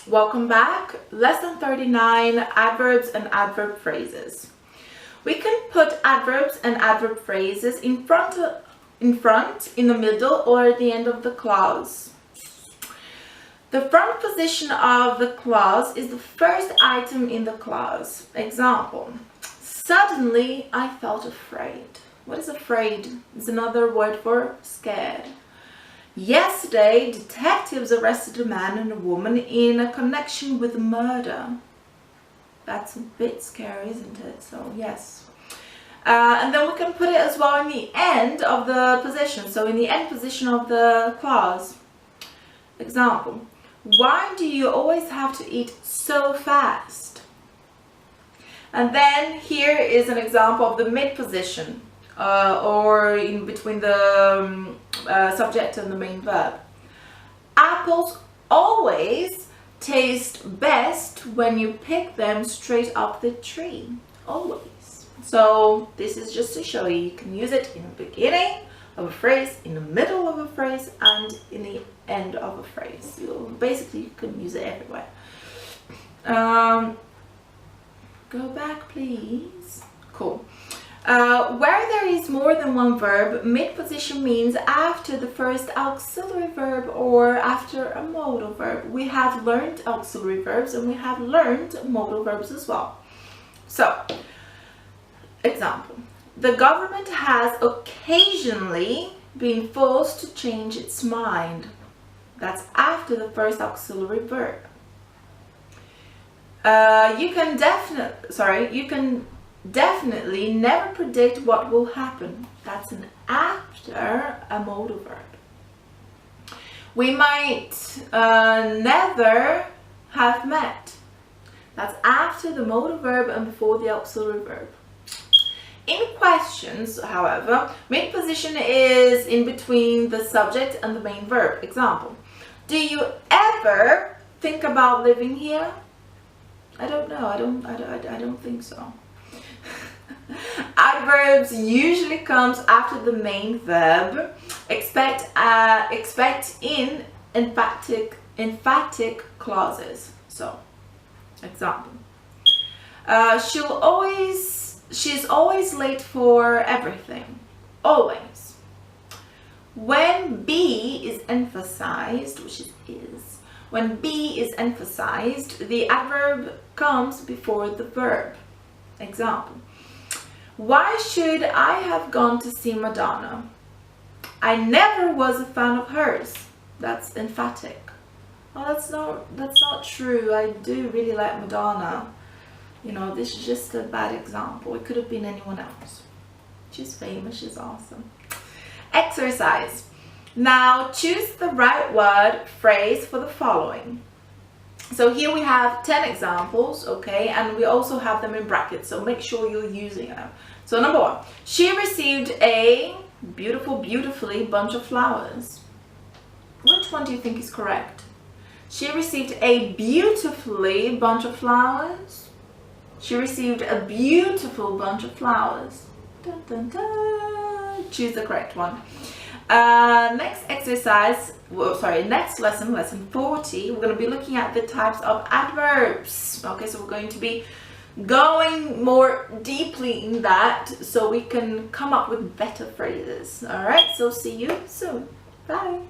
Welcome back. Lesson 39, adverbs and adverb phrases. We can put adverbs and adverb phrases in front, in the middle, or at the end of the clause. The front position of the clause is the first item in the clause. Example: suddenly I felt afraid. What is afraid? It's another word for scared. Yesterday, detectives arrested a man and a woman in a connection with murder. That's a bit scary, isn't it? So, yes. And then we can put it as well in the end of the position. So, in the end position of the clause. Example: why do you always have to eat so fast? And then here is an example of the mid position, or in between the subject and the main verb. Apples always taste best when you pick them straight up the tree. Always. So this is just to show you can use it in the beginning of a phrase, in the middle of a phrase, and in the end of a phrase. Basically, you can use it everywhere. Go back, please. Cool. Where there is more than one verb, mid-position means after the first auxiliary verb or after a modal verb. We have learned auxiliary verbs and we have learned modal verbs as well. So, example: the government has occasionally been forced to change its mind. That's after the first auxiliary verb. You can definitely never predict what will happen. That's an after a modal verb. We might never have met. That's after the modal verb and before the auxiliary verb. In questions, however, mid position is in between the subject and the main verb. Example: do you ever think about living here? I don't know. I don't think so. Adverbs usually comes after the main verb. Expect in emphatic clauses. So, example: she's always late for everything. Always. When B is emphasized, which it is, when B is emphasized, the adverb comes before the verb. Example: why should I have gone to see Madonna? I never was a fan of hers. That's emphatic. Oh, that's not true. I do really like Madonna. You know, this is just a bad example. It could have been anyone else. She's famous, she's awesome. Exercise. Now choose the right word phrase for the following. So here we have 10 examples, okay, and we also have them in brackets, so make sure you're using them. So number 1, she received a beautifully bunch of flowers. Which one do you think is correct? She received a beautifully bunch of flowers. She received a beautiful bunch of flowers. Dun, dun, dun. Choose the correct one. Next exercise, next lesson, lesson 40, we're going to be looking at the types of adverbs. Okay, so we're going to be going more deeply in that so we can come up with better phrases. All right, so see you soon. Bye.